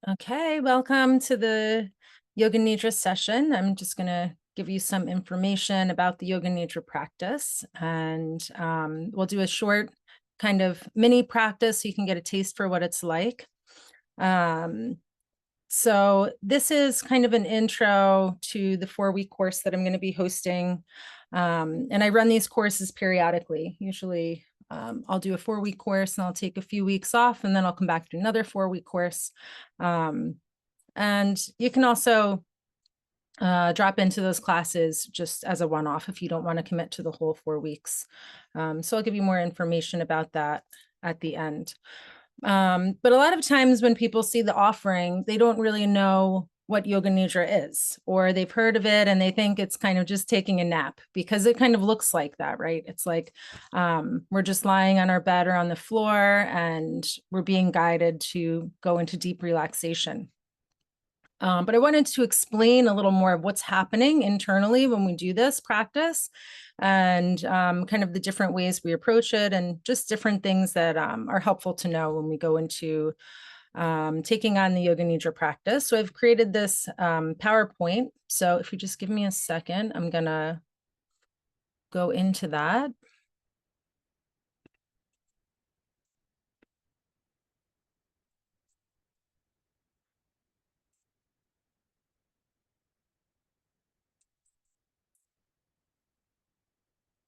Okay, welcome to the Yoga Nidra session. I'm just going to give you some information about the Yoga Nidra practice, and we'll do a short kind of mini practice so you can get a taste for what it's like. Um, so this is kind of an intro to the 4-week course that I'm going to be hosting. And I run these courses periodically. Usually I'll do a 4-week course and I'll take a few weeks off, and then I'll come back to another 4-week course. And you can also drop into those classes just as a one-off if you don't want to commit to the whole 4 weeks. So I'll give you more information about that at the end. But a lot of times when people see the offering, they don't really know what Yoga Nidra is, or they've heard of it and they think it's kind of just taking a nap, because it kind of looks like that, right? It's like we're just lying on our bed or on the floor and we're being guided to go into deep relaxation. But I wanted to explain a little more of what's happening internally when we do this practice, and kind of the different ways we approach it, and just different things that are helpful to know when we go into taking on the Yoga Nidra practice. So I've created this PowerPoint. So if you just give me a second, I'm going to go into that.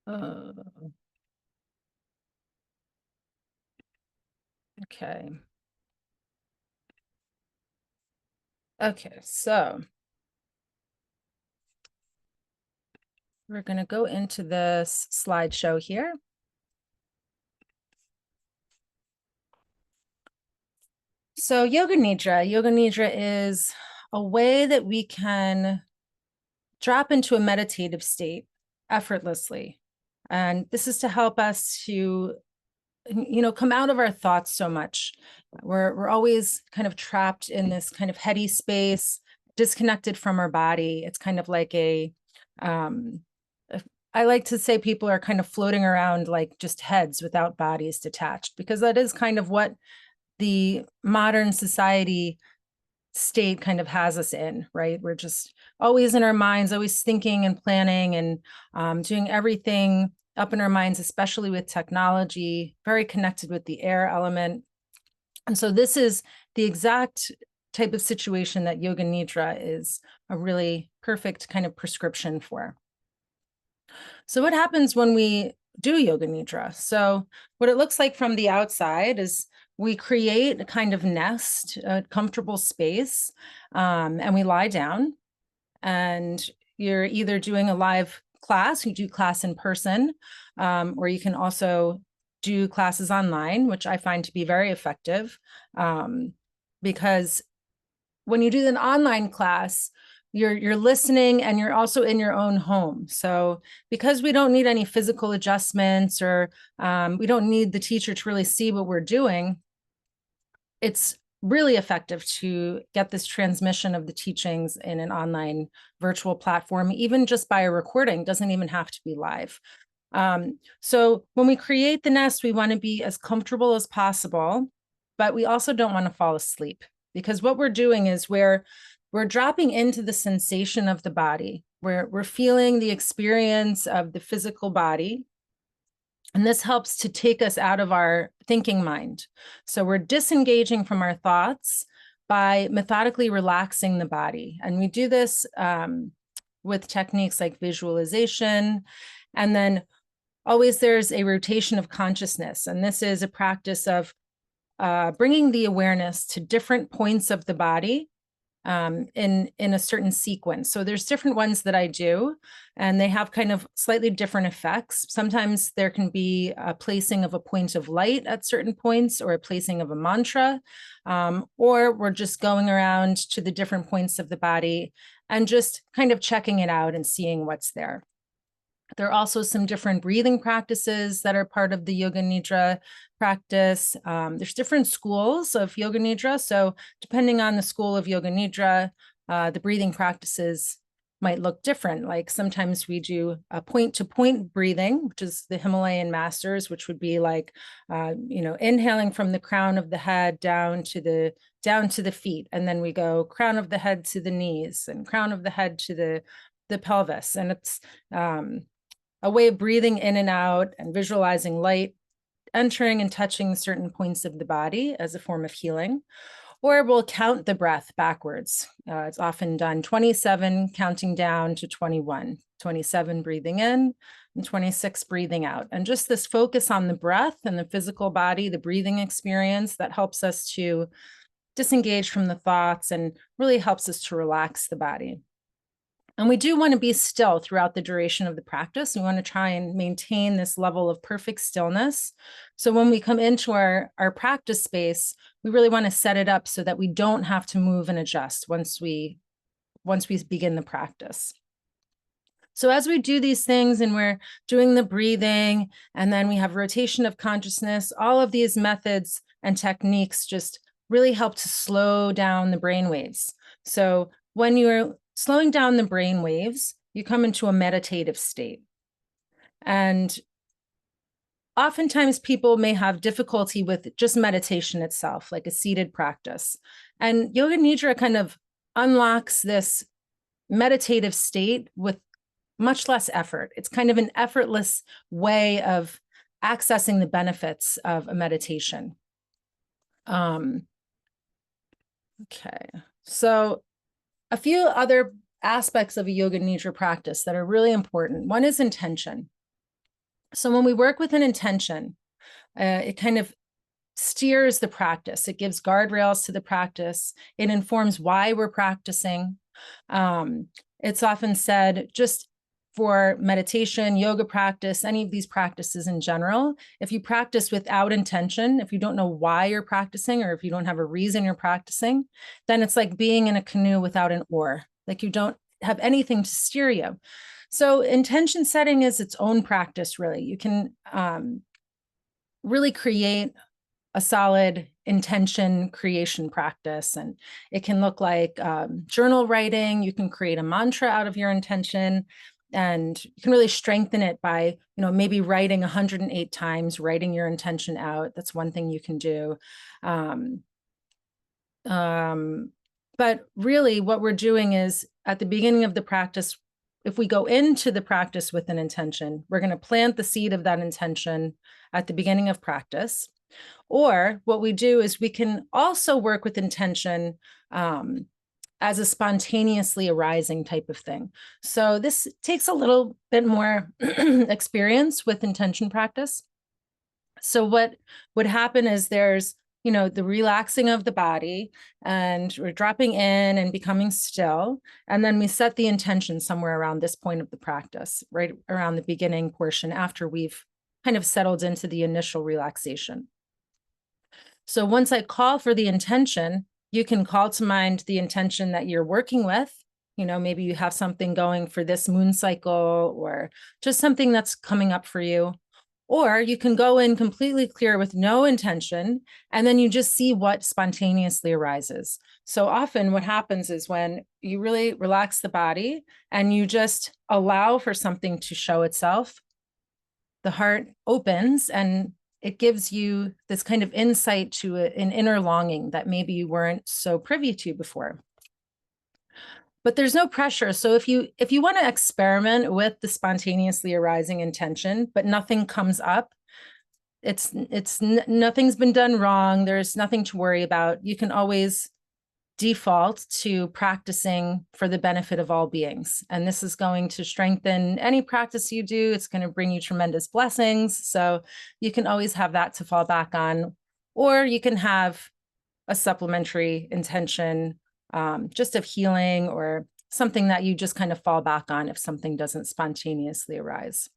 Uh, okay. Okay, so we're going to go into this slideshow here. So Yoga Nidra is a way that we can drop into a meditative state effortlessly. And this is to help us to, come out of our thoughts so much. We're always kind of trapped in this kind of heady space, disconnected from our body. It's kind of like I like to say people are kind of floating around like just heads without bodies detached, because that is kind of what the modern society state kind of has us in, right? We're just always in our minds, always thinking and planning and doing everything up in our minds, especially with technology, very connected with the air element. And so this is the exact type of situation that Yoga Nidra is a really perfect kind of prescription for. So what happens when we do Yoga Nidra? So what it looks like from the outside is we create a kind of nest, a comfortable space, and we lie down, and you're either doing a live class, you do class in person, or you can also do classes online, which I find to be very effective, because when you do an online class, you're listening and you're also in your own home. So because we don't need any physical adjustments, or we don't need the teacher to really see what we're doing, it's really effective to get this transmission of the teachings in an online virtual platform, even just by a recording. Doesn't even have to be live. So when we create the nest, we want to be as comfortable as possible, but we also don't want to fall asleep, because what we're doing is we're dropping into the sensation of the body. We're feeling the experience of the physical body. And this helps to take us out of our thinking mind. So we're disengaging from our thoughts by methodically relaxing the body. And we do this with techniques like visualization. And then always there's a rotation of consciousness. And this is a practice of bringing the awareness to different points of the body in a certain sequence. So there's different ones that I do, and they have kind of slightly different effects. Sometimes there can be a placing of a point of light at certain points, or a placing of a mantra, or we're just going around to the different points of the body and just kind of checking it out and seeing what's there. There are also some different breathing practices that are part of the Yoga Nidra practice. There's different schools of Yoga Nidra. So depending on the school of Yoga Nidra, the breathing practices might look different. Like sometimes we do a point-to-point breathing, which is the Himalayan masters, which would be like, inhaling from the crown of the head down to the feet. And then we go crown of the head to the knees and crown of the head to the pelvis. And it's a way of breathing in and out and visualizing light entering and touching certain points of the body as a form of healing. Or we'll count the breath backwards. It's often done 27, counting down to 21, 27 breathing in and 26 breathing out. And just this focus on the breath and the physical body, the breathing experience, that helps us to disengage from the thoughts and really helps us to relax the body. And we do want to be still throughout the duration of the practice. We want to try and maintain this level of perfect stillness. So when we come into our practice space, we really want to set it up so that we don't have to move and adjust once we begin the practice. So as we do these things and we're doing the breathing, and then we have rotation of consciousness, all of these methods and techniques just really help to slow down the brain waves. So when you're slowing down the brain waves, you come into a meditative state. And oftentimes people may have difficulty with just meditation itself, like a seated practice. And Yoga Nidra kind of unlocks this meditative state with much less effort. It's kind of an effortless way of accessing the benefits of a meditation. Okay, so a few other aspects of a Yoga Nidra practice that are really important. One is intention. So when we work with an intention, it kind of steers the practice. It gives guardrails to the practice. It informs why we're practicing. It's often said, just for meditation, yoga practice, any of these practices in general, if you practice without intention, if you don't know why you're practicing, or if you don't have a reason you're practicing, then it's like being in a canoe without an oar. Like you don't have anything to steer you. So intention setting is its own practice, really. You can really create a solid intention creation practice. And it can look like journal writing. You can create a mantra out of your intention. And you can really strengthen it by, maybe writing 108 times, writing your intention out. That's one thing you can do. But really what we're doing is at the beginning of the practice, if we go into the practice with an intention, we're going to plant the seed of that intention at the beginning of practice. Or what we do is we can also work with intention as a spontaneously arising type of thing. So this takes a little bit more experience with intention practice. So what would happen is there's, the relaxing of the body, and we're dropping in and becoming still. And then we set the intention somewhere around this point of the practice, right around the beginning portion, after we've kind of settled into the initial relaxation. So once I call for the intention, you can call to mind the intention that you're working with. Maybe you have something going for this moon cycle, or just something that's coming up for you. Or you can go in completely clear with no intention, and then you just see what spontaneously arises. So often what happens is when you really relax the body and you just allow for something to show itself, the heart opens and it gives you this kind of insight to an inner longing that maybe you weren't so privy to before. But there's no pressure. So if you want to experiment with the spontaneously arising intention, but nothing comes up, nothing's been done wrong. There's nothing to worry about. You can always default to practicing for the benefit of all beings. And this is going to strengthen any practice you do. It's going to bring you tremendous blessings. So you can always have that to fall back on, or you can have a supplementary intention, just of healing, or something that you just kind of fall back on if something doesn't spontaneously arise.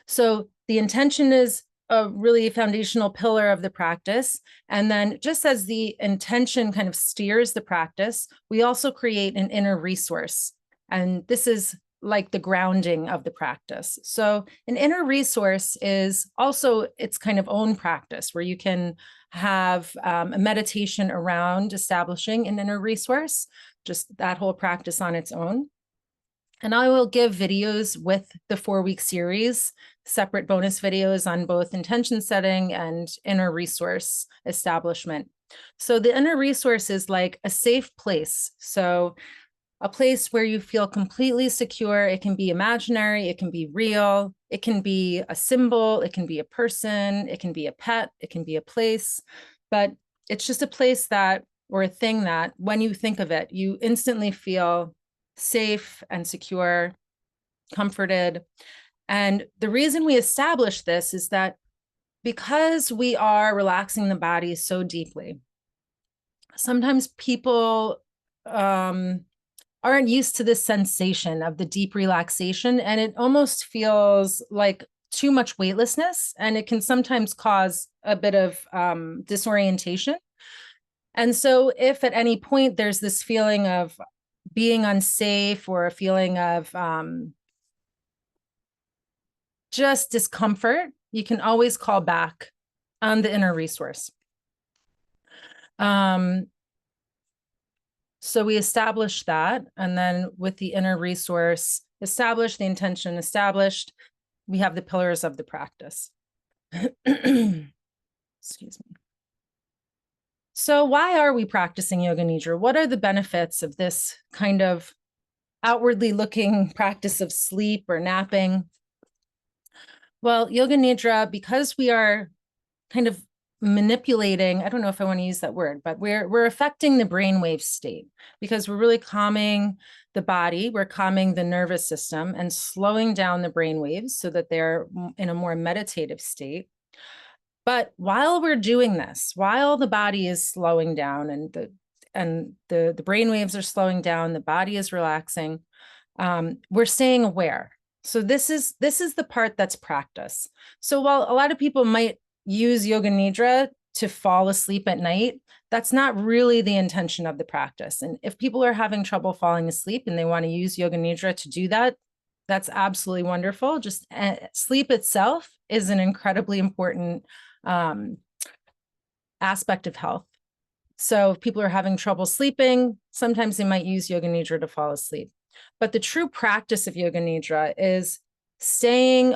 So the intention is a really foundational pillar of the practice. And then just as the intention kind of steers the practice, we also create an inner resource. And this is like the grounding of the practice. So an inner resource is also its kind of own practice, where you can have a meditation around establishing an inner resource, just that whole practice on its own. And I will give videos with the 4-week series, separate bonus videos on both intention setting and inner resource establishment. So the inner resource is like a safe place. So a place where you feel completely secure. It can be imaginary, it can be real, it can be a symbol, it can be a person, it can be a pet, it can be a place, but it's just a place that, or a thing that when you think of it, you instantly feel safe and secure, comforted. And the reason we establish this is that because we are relaxing the body so deeply, sometimes people aren't used to this sensation of the deep relaxation, and it almost feels like too much weightlessness, and it can sometimes cause a bit of disorientation. And so if at any point there's this feeling of being unsafe or a feeling of just discomfort, you can always call back on the inner resource. So we established that, and then with the inner resource established, the intention established, we have the pillars of the practice. Excuse me. So why are we practicing Yoga Nidra? What are the benefits of this kind of outwardly looking practice of sleep or napping? Well, Yoga Nidra, because we are kind of manipulating, I don't know if I want to use that word, but we're affecting the brainwave state because we're really calming the body, we're calming the nervous system and slowing down the brainwaves so that they're in a more meditative state. But while we're doing this, while the body is slowing down and the brainwaves are slowing down, the body is relaxing, we're staying aware. So this is the part that's practice. So while a lot of people might use Yoga Nidra to fall asleep at night, that's not really the intention of the practice. And if people are having trouble falling asleep and they want to use Yoga Nidra to do that, that's absolutely wonderful. Just sleep itself is an incredibly important aspect of health. So if people are having trouble sleeping, sometimes they might use Yoga Nidra to fall asleep. But the true practice of Yoga Nidra is staying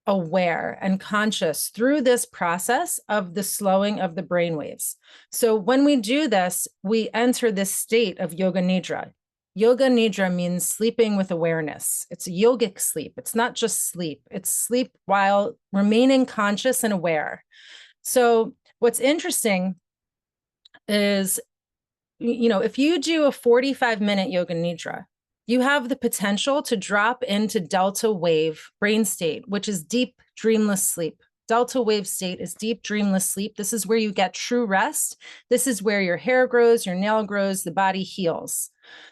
aware and conscious through this process of the slowing of the brain waves. So when we do this, we enter this state of Yoga Nidra. Yoga Nidra means sleeping with awareness. It's a yogic sleep. It's not just sleep. It's sleep while remaining conscious and aware. So what's interesting is, if you do a 45-minute Yoga Nidra, you have the potential to drop into delta wave brain state, which is deep dreamless sleep. Delta wave state is deep dreamless sleep. This is where you get true rest. This is where your hair grows, your nail grows, the body heals.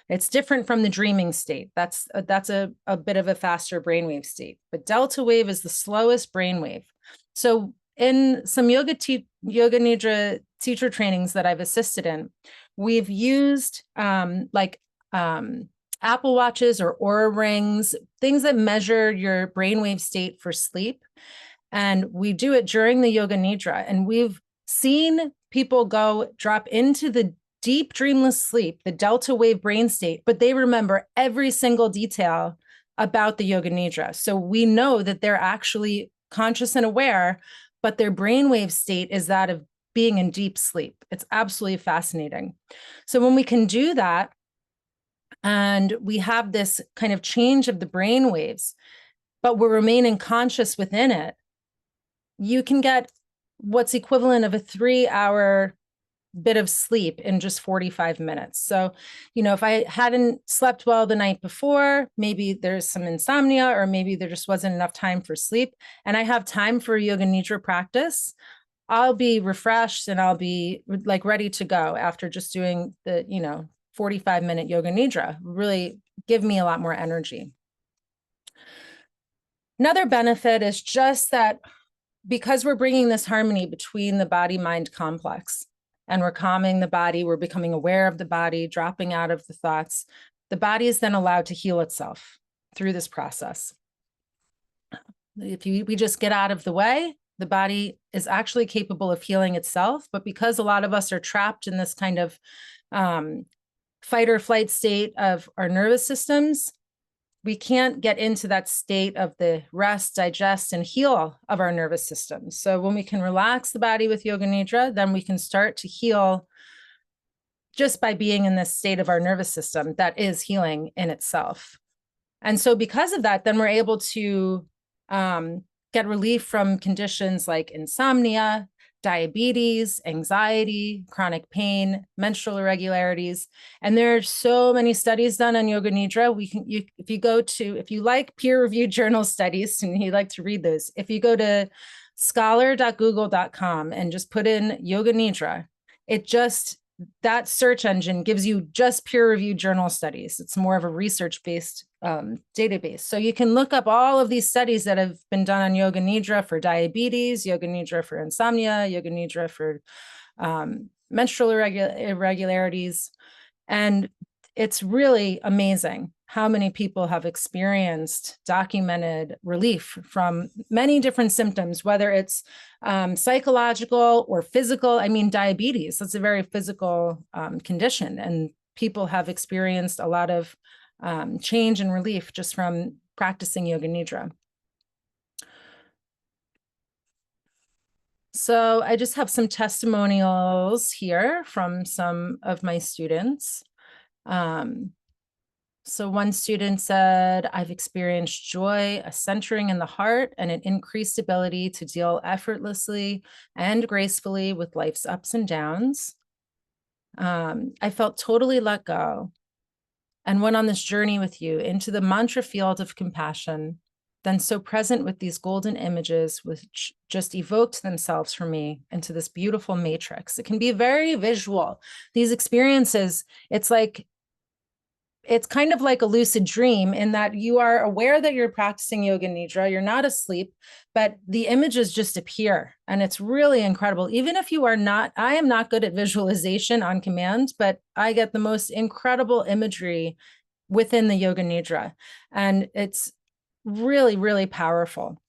It's different from the dreaming state. That's a bit of a faster brainwave state. But delta wave is the slowest brainwave. So in some Yoga Nidra teacher trainings that I've assisted in, we've used Apple Watches or Aura rings, things that measure your brainwave state for sleep. And we do it during the Yoga Nidra. And we've seen people drop into the deep dreamless sleep, the delta wave brain state, but they remember every single detail about the Yoga Nidra. So we know that they're actually conscious and aware, but their brainwave state is that of being in deep sleep. It's absolutely fascinating. So when we can do that, and we have this kind of change of the brain waves, but we're remaining conscious within it, you can get what's equivalent of a 3-hour bit of sleep in just 45 minutes. So, if I hadn't slept well the night before, maybe there's some insomnia, or maybe there just wasn't enough time for sleep, and I have time for Yoga Nidra practice, I'll be refreshed and I'll be like ready to go after just doing the, 45-minute Yoga Nidra. Really give me a lot more energy. Another benefit is just that because we're bringing this harmony between the body-mind complex and we're calming the body, we're becoming aware of the body, dropping out of the thoughts, the body is then allowed to heal itself through this process. If we just get out of the way, the body is actually capable of healing itself. But because a lot of us are trapped in this kind of fight or flight state of our nervous systems, we can't get into that state of the rest, digest, and heal of our nervous system. So when we can relax the body with Yoga Nidra, then we can start to heal just by being in this state of our nervous system that is healing in itself. And so because of that, then we're able to get relief from conditions like insomnia, diabetes, anxiety, chronic pain, menstrual irregularities. And there are so many studies done on Yoga Nidra. If you like peer-reviewed journal studies and you like to read those, if you go to scholar.google.com and just put in Yoga Nidra, that search engine gives you just peer-reviewed journal studies. It's more of a research-based database. So you can look up all of these studies that have been done on Yoga Nidra for diabetes, Yoga Nidra for insomnia, Yoga Nidra for menstrual irregularities. And it's really amazing how many people have experienced documented relief from many different symptoms, whether it's psychological or physical. I mean, diabetes, that's a very physical condition, and people have experienced a lot of change and relief just from practicing Yoga Nidra. So I just have some testimonials here from some of my students. So one student said, I've experienced joy, a centering in the heart, and an increased ability to deal effortlessly and gracefully with life's ups and downs. I felt totally let go and went on this journey with you into the mantra field of compassion, then so present with these golden images which just evoked themselves for me into this beautiful matrix. It can be very visual. These experiences, it's kind of like a lucid dream in that you are aware that you're practicing Yoga Nidra, you're not asleep, but the images just appear. And it's really incredible. Even if you are not, I am not good at visualization on command, but I get the most incredible imagery within the Yoga Nidra. And it's really, really powerful.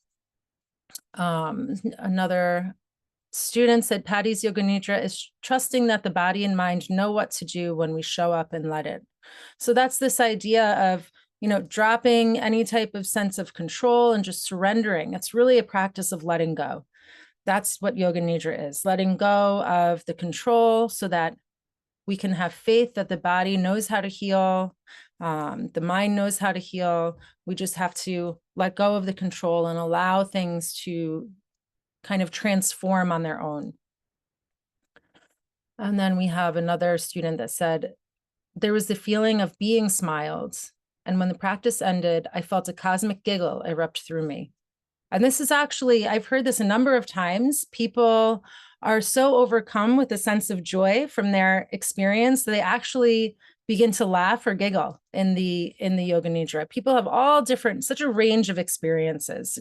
Another student said, Patty's Yoga Nidra is trusting that the body and mind know what to do when we show up and let it. So that's this idea of, dropping any type of sense of control and just surrendering. It's really a practice of letting go. That's what Yoga Nidra is, letting go of the control so that we can have faith that the body knows how to heal, the mind knows how to heal. We just have to let go of the control and allow things to kind of transform on their own. And then we have another student that said, there was the feeling of being smiled. And when the practice ended, I felt a cosmic giggle erupt through me. And this is actually, I've heard this a number of times. People are so overcome with a sense of joy from their experience that they actually begin to laugh or giggle in the Yoga Nidra. People have all different, such a range of experiences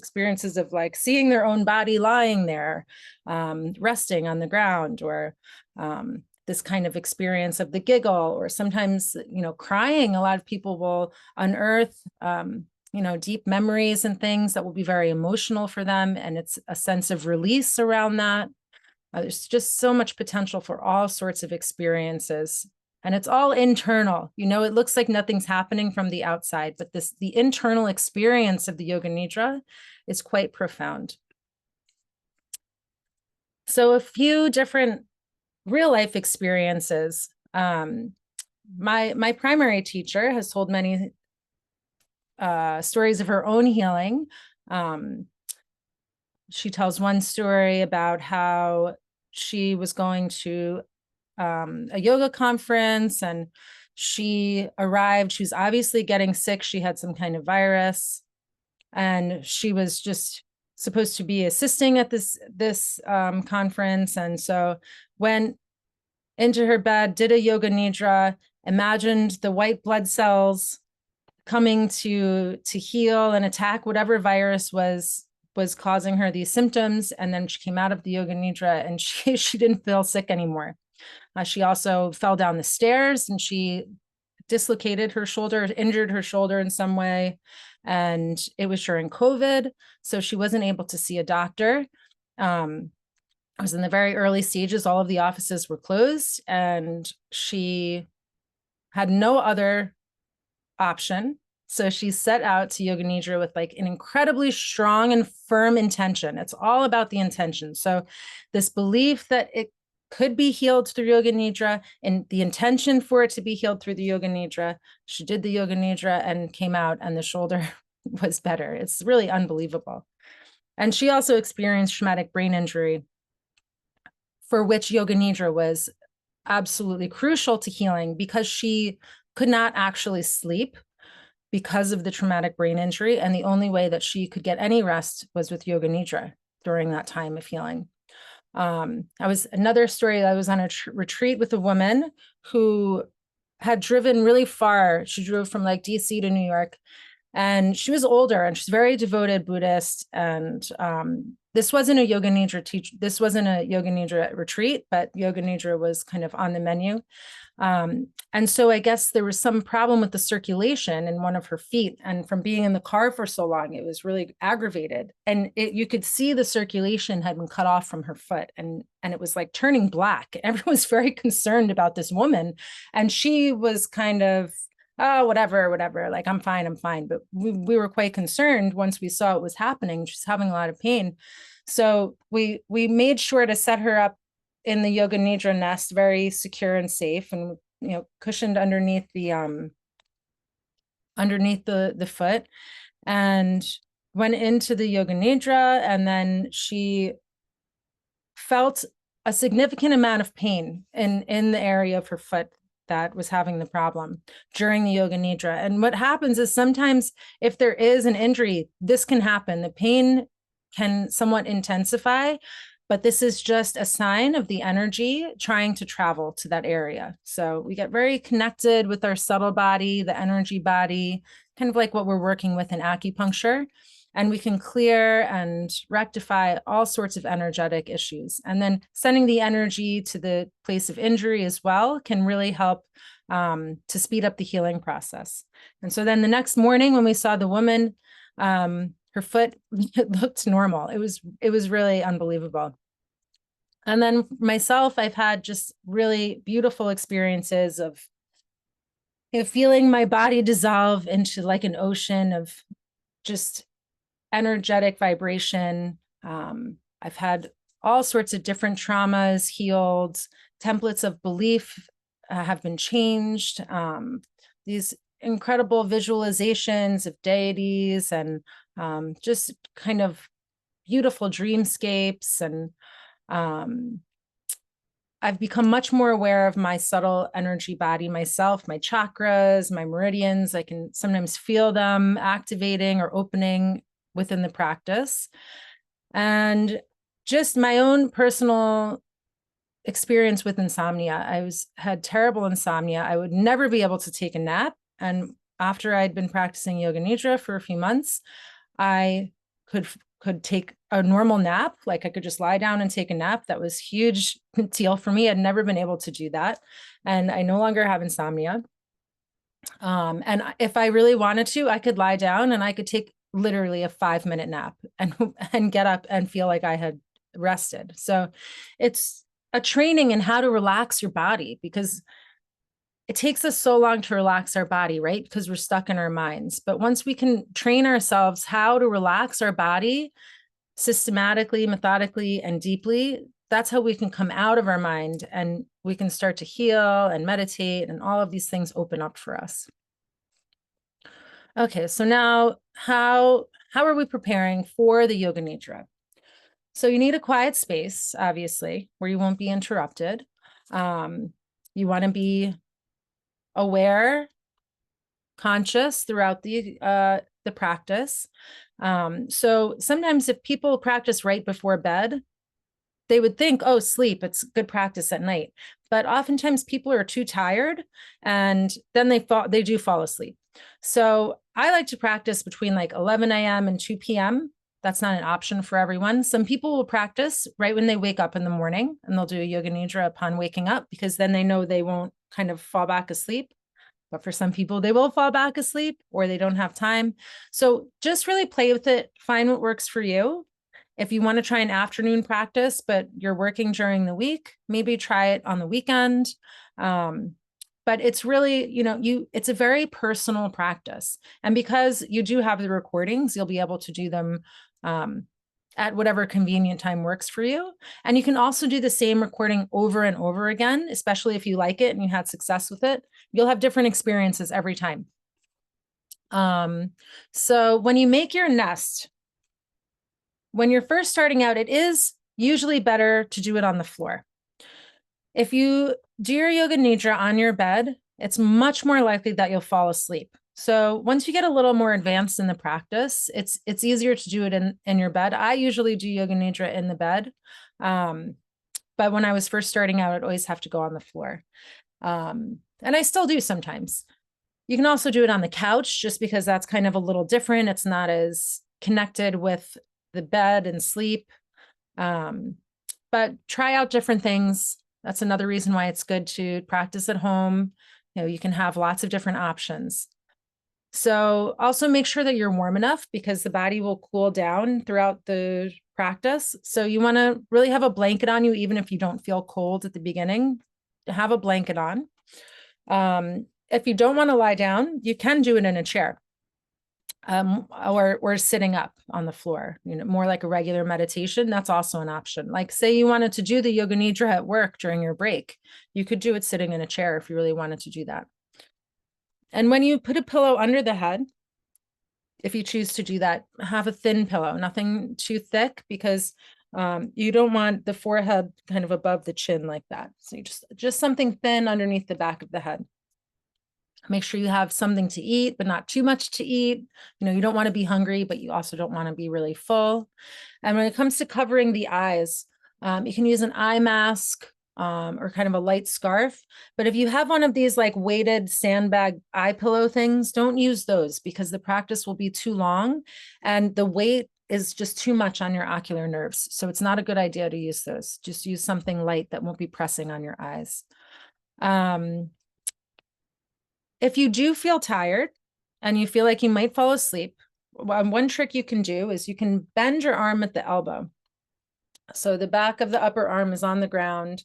of like seeing their own body lying there, resting on the ground, or this kind of experience of the giggle, or sometimes, crying. A lot of people will unearth, deep memories and things that will be very emotional for them. And it's a sense of release around that. There's just so much potential for all sorts of experiences. And it's all internal. It looks like nothing's happening from the outside, but the internal experience of the Yoga Nidra is quite profound. So a few different real life experiences. My primary teacher has told many stories of her own healing. She tells one story about how she was going to a yoga conference, and she arrived. She was obviously getting sick. She had some kind of virus, and she was just supposed to be assisting at this conference. And so went into her bed, did a Yoga Nidra, imagined the white blood cells coming to heal and attack whatever virus was causing her these symptoms. And then she came out of the Yoga Nidra and she didn't feel sick anymore. She also fell down the stairs and she dislocated her shoulder, injured her shoulder in some way. And it was during COVID, so she wasn't able to see a doctor. I was in the very early stages. All of the offices were closed, and she had no other option So she set out to Yoga Nidra with like an incredibly strong and firm intention. It's all about the intention. So this belief that it could be healed through Yoga Nidra and the intention for it to be healed through the Yoga Nidra. She did the Yoga Nidra and came out and the shoulder was better. It's really unbelievable. And she also experienced traumatic brain injury, for which Yoga Nidra was absolutely crucial to healing because she could not actually sleep because of the traumatic brain injury. And the only way that she could get any rest was with Yoga Nidra during that time of healing. I was another story. I was on a retreat with a woman who had driven really far. She drove from like DC to New York, and she was older and she's very devoted Buddhist. And this wasn't a Yoga Nidra this wasn't a Yoga Nidra retreat, but Yoga Nidra was kind of on the menu. And so I guess there was some problem with the circulation in one of her feet. And from being in the car for so long, it was really aggravated. And you could see the circulation had been cut off from her foot, and it was like turning black. Everyone was very concerned about this woman. And she was kind of, oh, whatever, like, I'm fine. But we were quite concerned once we saw what was happening. She's having a lot of pain. So we made sure to set her up in the Yoga Nidra nest, very secure and safe, and cushioned underneath the foot, and went into the Yoga Nidra. And then she felt a significant amount of pain in the area of her foot that was having the problem during the Yoga Nidra. And what happens is sometimes if there is an injury, this can happen. The pain can somewhat intensify, but this is just a sign of the energy trying to travel to that area. So we get very connected with our subtle body, the energy body, kind of like what we're working with in acupuncture. And we can clear and rectify all sorts of energetic issues. And then sending the energy to the place of injury as well can really help to speed up the healing process. And so then the next morning when we saw the woman, her foot looked normal. It was really unbelievable. And then myself, I've had just really beautiful experiences of feeling my body dissolve into like an ocean of just energetic vibration. I've had all sorts of different traumas healed, templates of belief have been changed. These incredible visualizations of deities and just kind of beautiful dreamscapes. And I've become much more aware of my subtle energy body myself, my chakras, my meridians. I can sometimes feel them activating or opening within the practice. And just my own personal experience with insomnia. Had terrible insomnia. I would never be able to take a nap. And after I'd been practicing Yoga Nidra for a few months, I could take a normal nap. Like I could just lie down and take a nap. That was huge deal for me. I'd never been able to do that. And I no longer have insomnia. And if I really wanted to, I could lie down and I could take literally a 5-minute nap and get up and feel like I had rested. So it's a training in how to relax your body, because it takes us so long to relax our body, right? Because we're stuck in our minds. But once we can train ourselves how to relax our body systematically, methodically, and deeply, that's how we can come out of our mind and we can start to heal and meditate, and all of these things open up for us. Okay, so now how are we preparing for the Yoga Nidra? So you need a quiet space, obviously, where you won't be interrupted. You want to be aware, conscious throughout the practice. So sometimes if people practice right before bed, they would think, oh, sleep, it's good practice at night. But oftentimes people are too tired and then they do fall asleep. So I like to practice between like 11 a.m. and 2 p.m. That's not an option for everyone. Some people will practice right when they wake up in the morning, and they'll do a Yoga Nidra upon waking up, because then they know they won't kind of fall back asleep. But for some people, they will fall back asleep or they don't have time. So just really play with it. Find what works for you. If you want to try an afternoon practice, but you're working during the week, maybe try it on the weekend. But but it's really, it's a very personal practice. And because you do have the recordings, you'll be able to do them at whatever convenient time works for you. And you can also do the same recording over and over again, especially if you like it and you had success with it. You'll have different experiences every time. So when you make your nest, when you're first starting out, it is usually better to do it on the floor. If you do your Yoga Nidra on your bed, it's much more likely that you'll fall asleep. So once you get a little more advanced in the practice, it's easier to do it in your bed. I usually do Yoga Nidra in the bed. But when I was first starting out, I'd always have to go on the floor. And I still do sometimes. You can also do it on the couch just because that's kind of a little different. It's not as connected with the bed and sleep. But try out different things. That's another reason why it's good to practice at home. You can have lots of different options. So also make sure that you're warm enough because the body will cool down throughout the practice. So you want to really have a blanket on you, even if you don't feel cold at the beginning. Have a blanket on. If you don't want to lie down, you can do it in a chair. Or sitting up on the floor, more like a regular meditation. That's also an option. Like say you wanted to do the Yoga Nidra at work during your break, you could do it sitting in a chair if you really wanted to do that. And when you put a pillow under the head, if you choose to do that, have a thin pillow, nothing too thick, because you don't want the forehead kind of above the chin like that. So you just something thin underneath the back of the head. Make sure you have something to eat, but not too much to eat. You don't want to be hungry, but you also don't want to be really full. And when it comes to covering the eyes, you can use an eye mask or kind of a light scarf. But if you have one of these like weighted sandbag eye pillow things, don't use those because the practice will be too long and the weight is just too much on your ocular nerves. So it's not a good idea to use those. Just use something light that won't be pressing on your eyes. If you do feel tired and you feel like you might fall asleep, one trick you can do is you can bend your arm at the elbow. So the back of the upper arm is on the ground,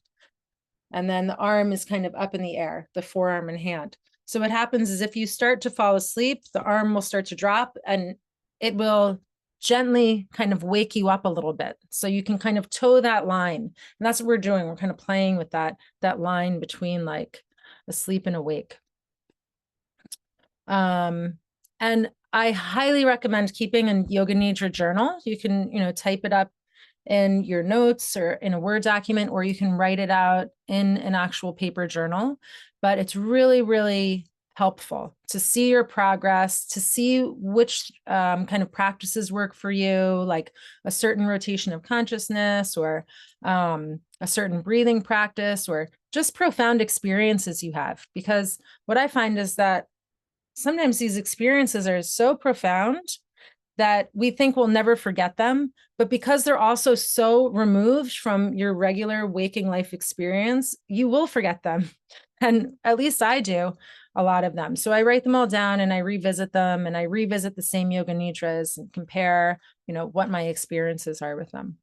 and then the arm is kind of up in the air, the forearm and hand. So what happens is if you start to fall asleep, the arm will start to drop and it will gently kind of wake you up a little bit. So you can kind of toe that line. And that's what we're doing. We're kind of playing with that line between like asleep and awake. And I highly recommend keeping a Yoga Nidra journal. You can, type it up in your notes or in a Word document, or you can write it out in an actual paper journal. But it's really, really helpful to see your progress, to see which kind of practices work for you, like a certain rotation of consciousness or a certain breathing practice or just profound experiences you have. Because what I find is that sometimes these experiences are so profound that we think we'll never forget them, but because they're also so removed from your regular waking life experience, you will forget them. And at least I do a lot of them. So I write them all down and I revisit them and I revisit the same Yoga Nidras and compare, what my experiences are with them.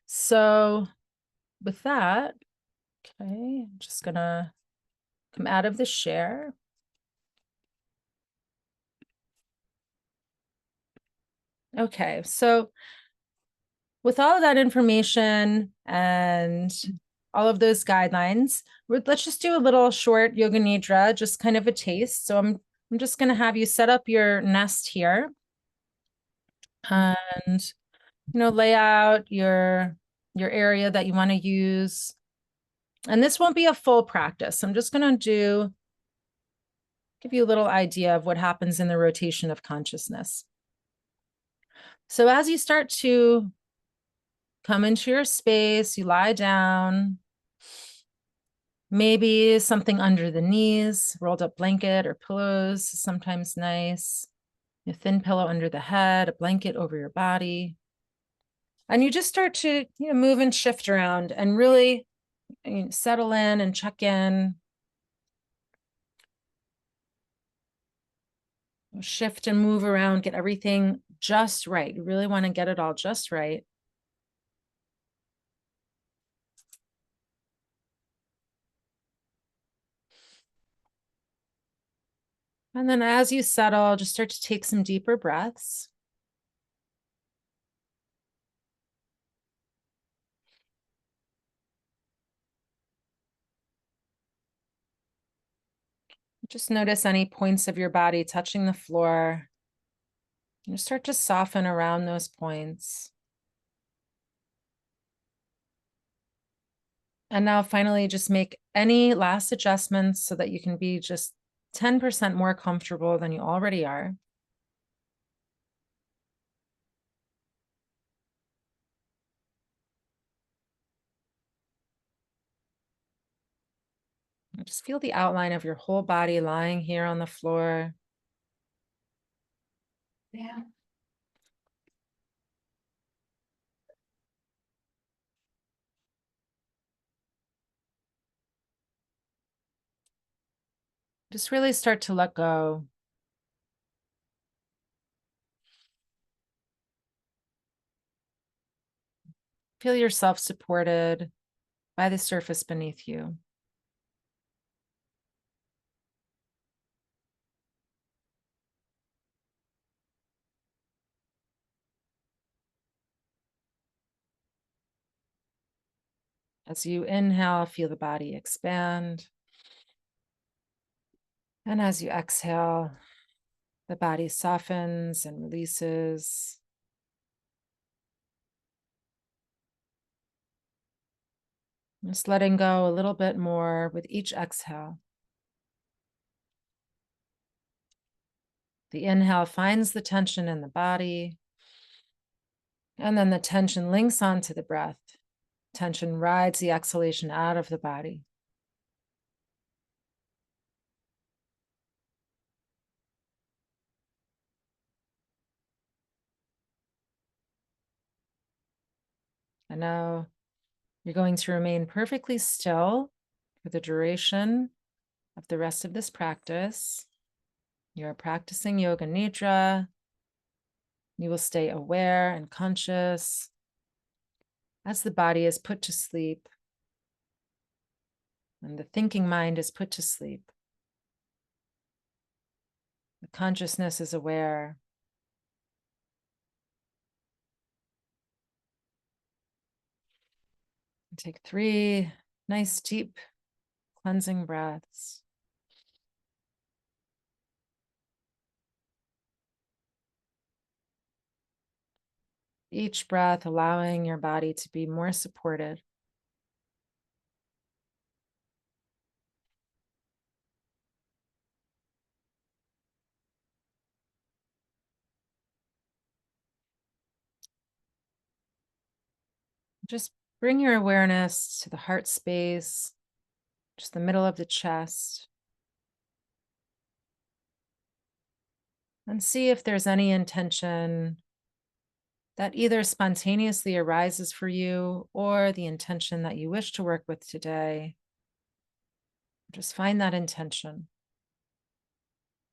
So with that, okay, I'm just gonna come out of the share. Okay, so with all of that information and all of those guidelines, let's just do a little short Yoga Nidra, just kind of a taste. So I'm just going to have you set up your nest here and, lay out your area that you want to use. And this won't be a full practice. I'm just going to give you a little idea of what happens in the rotation of consciousness. So as you start to come into your space, you lie down, maybe something under the knees, rolled up blanket or pillows, sometimes nice, a thin pillow under the head, a blanket over your body. And you just start to move and shift around and really settle in and check in. Shift and move around, get everything just right. You really want to get it all just right. And then as you settle, just start to take some deeper breaths. Just notice any points of your body touching the floor. And start to soften around those points. And now finally, just make any last adjustments so that you can be just 10% more comfortable than you already are. And just feel the outline of your whole body lying here on the floor. Yeah. Just really start to let go. Feel yourself supported by the surface beneath you. As you inhale, feel the body expand. And as you exhale, the body softens and releases. Just letting go a little bit more with each exhale. The inhale finds the tension in the body, and then the tension links onto the breath. Tension rides the exhalation out of the body. And now you're going to remain perfectly still for the duration of the rest of this practice. You're practicing Yoga Nidra. You will stay aware and conscious as the body is put to sleep and the thinking mind is put to sleep. The consciousness is aware. Take 3 nice, deep, cleansing breaths. Each breath allowing your body to be more supported. Just bring your awareness to the heart space, just the middle of the chest, and see if there's any intention that either spontaneously arises for you or the intention that you wish to work with today. Just find that intention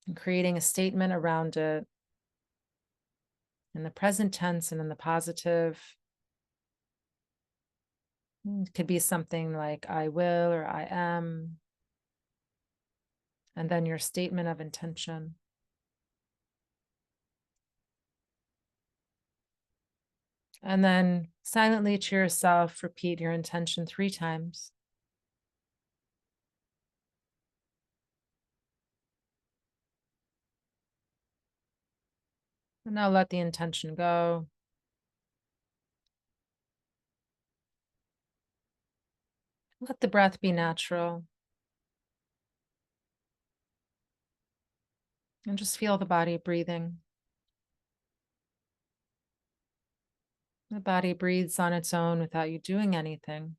and creating a statement around it in the present tense and in the positive. It could be something like I will or I am, and then your statement of intention. And then silently to yourself, repeat your intention 3 times. And now let the intention go. Let the breath be natural. And just feel the body breathing. The body breathes on its own without you doing anything.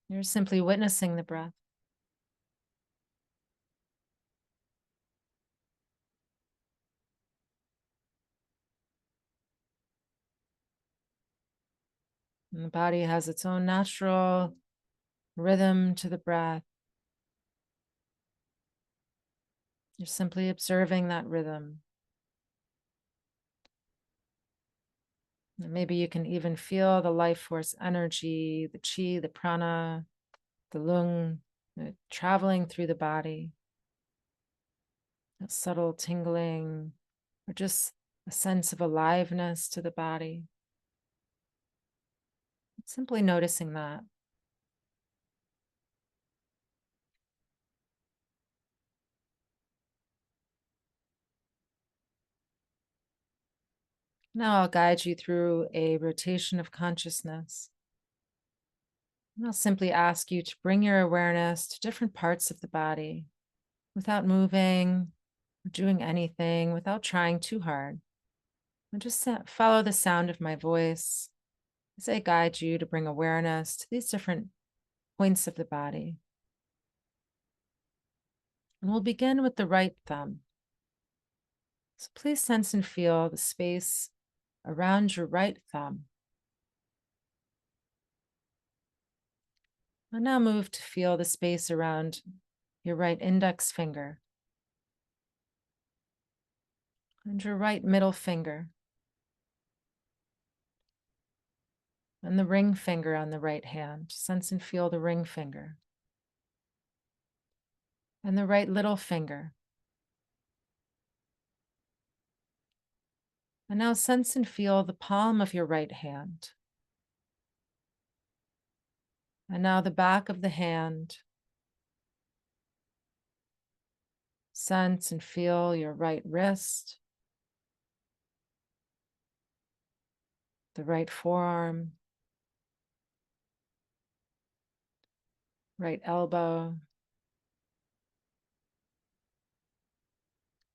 You're simply witnessing the breath. And the body has its own natural rhythm to the breath. You're simply observing that rhythm. And maybe you can even feel the life force energy, the chi, the prana, the lung, traveling through the body. a subtle tingling, or just a sense of aliveness to the body. Simply noticing that. Now I'll guide you through a rotation of consciousness. And I'll simply ask you to bring your awareness to different parts of the body without moving or doing anything, without trying too hard. And just follow the sound of my voice as I guide you to bring awareness to these different points of the body. And we'll begin with the right thumb. So please sense and feel the space around your right thumb. And now move to feel the space around your right index finger and your right middle finger and the ring finger on the right hand. Sense and feel the ring finger and the right little finger. And now sense and feel the palm of your right hand. And now the back of the hand. Sense and feel your right wrist, the right forearm, right elbow,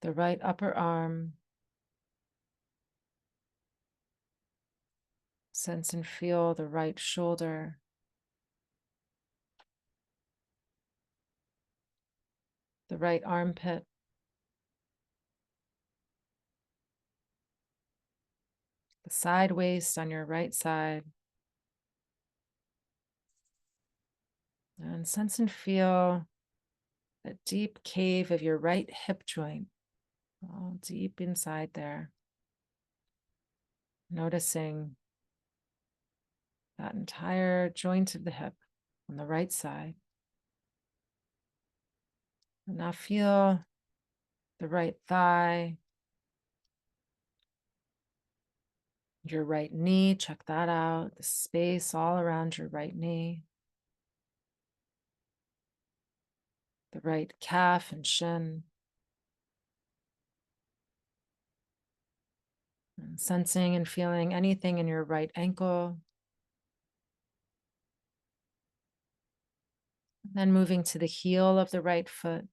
the right upper arm. Sense and feel the right shoulder, the right armpit, the side waist on your right side. And sense and feel that deep cave of your right hip joint, all deep inside there. Noticing that entire joint of the hip on the right side. And now feel the right thigh, your right knee, check that out, the space all around your right knee, the right calf and shin, and sensing and feeling anything in your right ankle. Then moving to the heel of the right foot.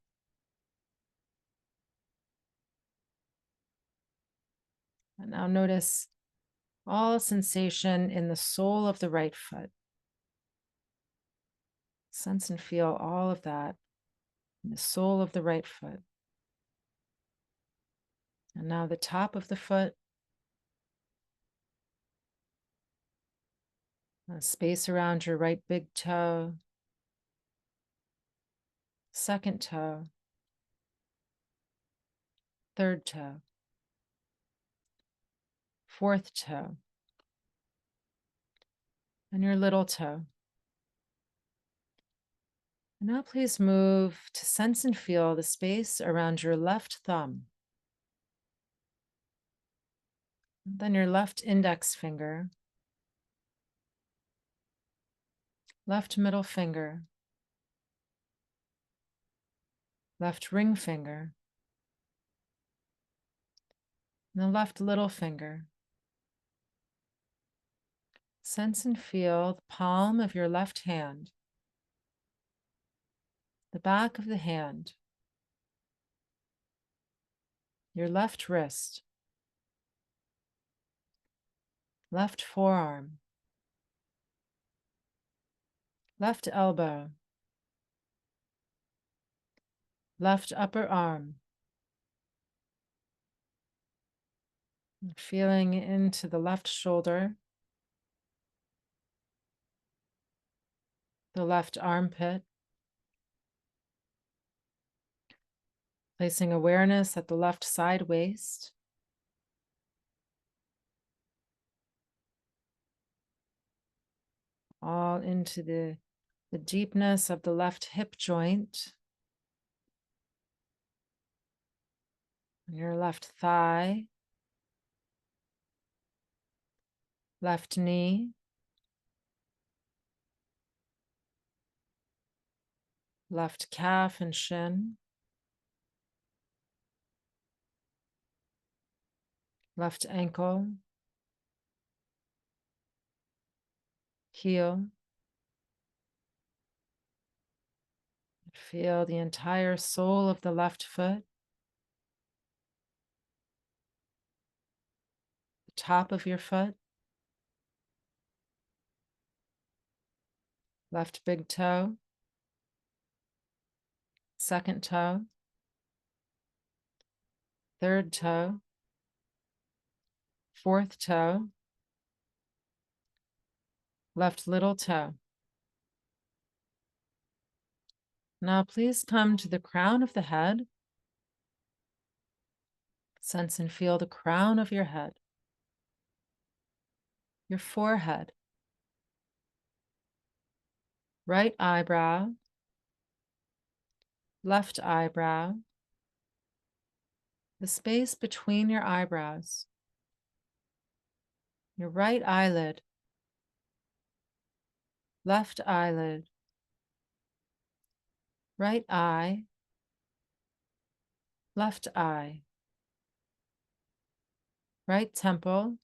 And now notice all sensation in the sole of the right foot. Sense and feel all of that in the sole of the right foot. And now the top of the foot, space around your right big toe, second toe, third toe, fourth toe, and your little toe. And now please move to sense and feel the space around your left thumb. Then your left index finger, left middle finger, left ring finger, and the left little finger. Sense and feel the palm of your left hand, the back of the hand, your left wrist, left forearm, left elbow, left upper arm. Feeling into the left shoulder, the left armpit, placing awareness at the left side waist, all into the deepness of the left hip joint, on your left thigh, left knee, left calf and shin, left ankle, heel. Feel the entire sole of the left foot, the top of your foot, left big toe, second toe, third toe, fourth toe, left little toe. Now please come to the crown of the head. Sense and feel the crown of your head, your forehead, right eyebrow, left eyebrow, the space between your eyebrows, your right eyelid, left eyelid, right eye, left eye, right temple,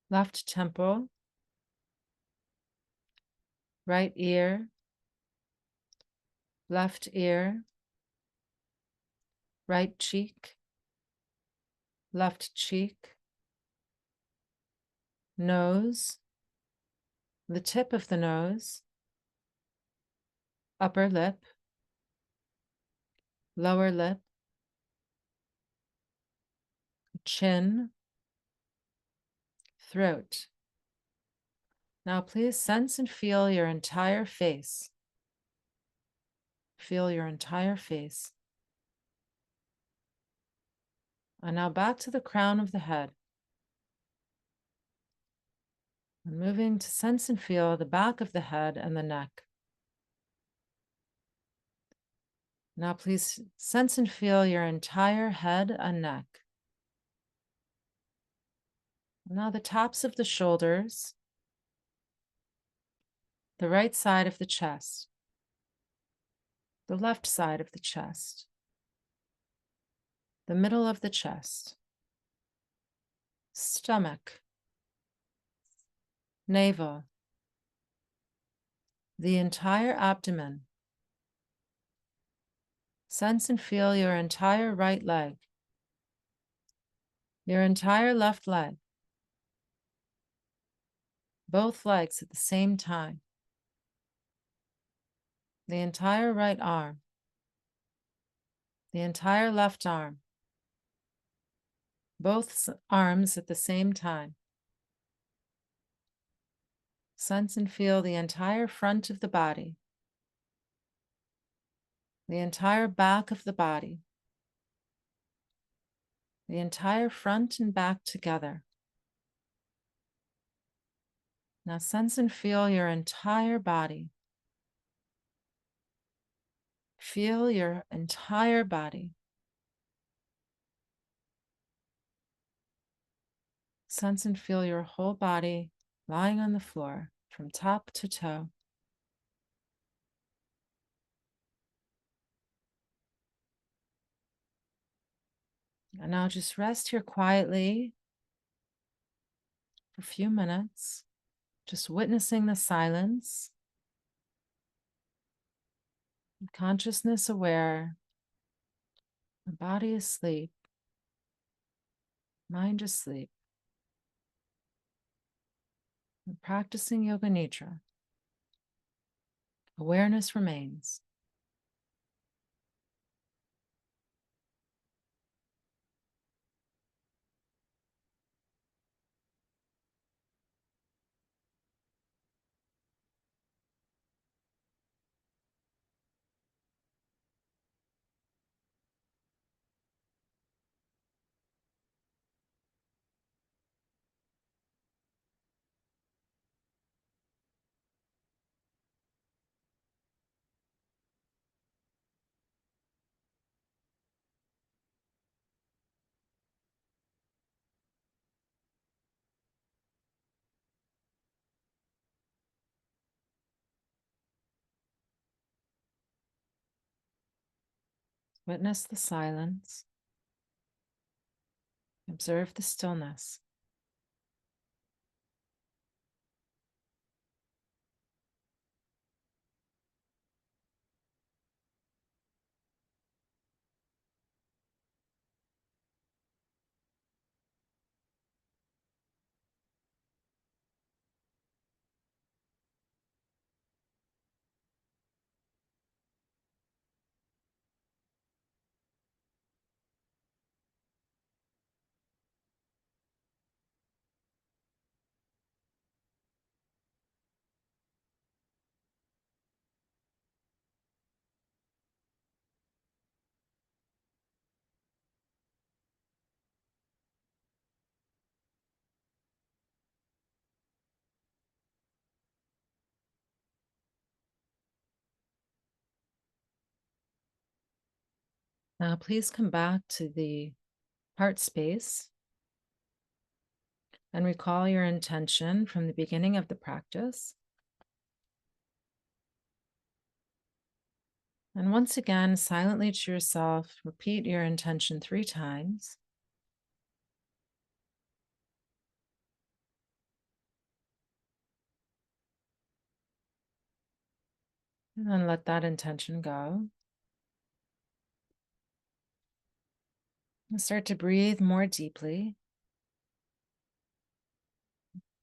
left temple, right ear, left ear, right cheek, left cheek, nose, the tip of the nose, upper lip, lower lip, chin, throat. Now please sense and feel your entire face. Feel your entire face. And now back to the crown of the head. And moving to sense and feel the back of the head and the neck. Now please sense and feel your entire head and neck. Now the tops of the shoulders, the right side of the chest, the left side of the chest, the middle of the chest, stomach, navel, the entire abdomen. Sense and feel your entire right leg, your entire left leg, both legs at the same time, the entire right arm, the entire left arm, both arms at the same time. Sense and feel the entire front of the body, the entire back of the body, the entire front and back together. Now sense and feel your entire body. Feel your entire body. Sense and feel your whole body lying on the floor from top to toe. And now just rest here quietly for a few minutes, just witnessing the silence, consciousness aware. The body is asleep, mind asleep. And practicing Yoga Nidra, awareness remains. Witness the silence. Observe the stillness. Now, please come back to the heart space and recall your intention from the beginning of the practice. And once again, silently to yourself, repeat your intention 3 times. And then let that intention go. And start to breathe more deeply,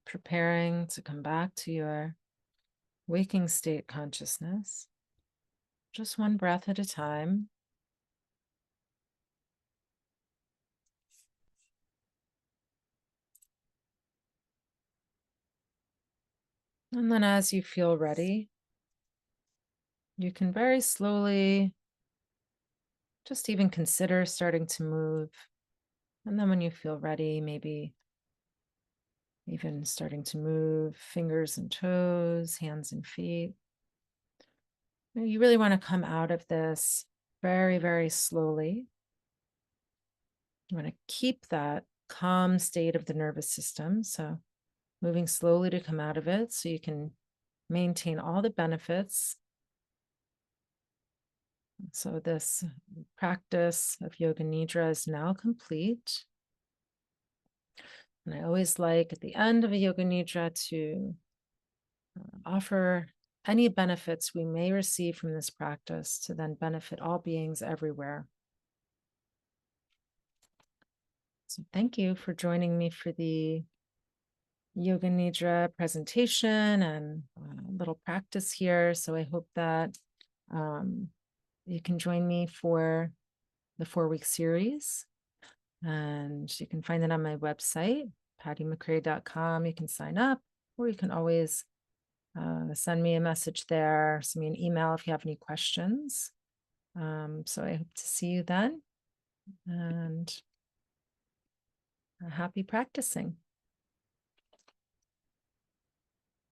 preparing to come back to your waking state consciousness. Just one breath at a time. And then as you feel ready, you can very slowly just even consider starting to move. And then when you feel ready, maybe even starting to move fingers and toes, hands and feet. You really want to come out of this very, very slowly. You want to keep that calm state of the nervous system. So moving slowly to come out of it so you can maintain all the benefits. So this practice of Yoga Nidra is now complete. And I always like at the end of a Yoga Nidra to offer any benefits we may receive from this practice to then benefit all beings everywhere. So thank you for joining me for the Yoga Nidra presentation and a little practice here. So I hope that you can join me for the 4-week series. And you can find it on my website, pattymccrae.com. You can sign up, or you can always send me a message there, send me an email if you have any questions. So I hope to see you then, and happy practicing.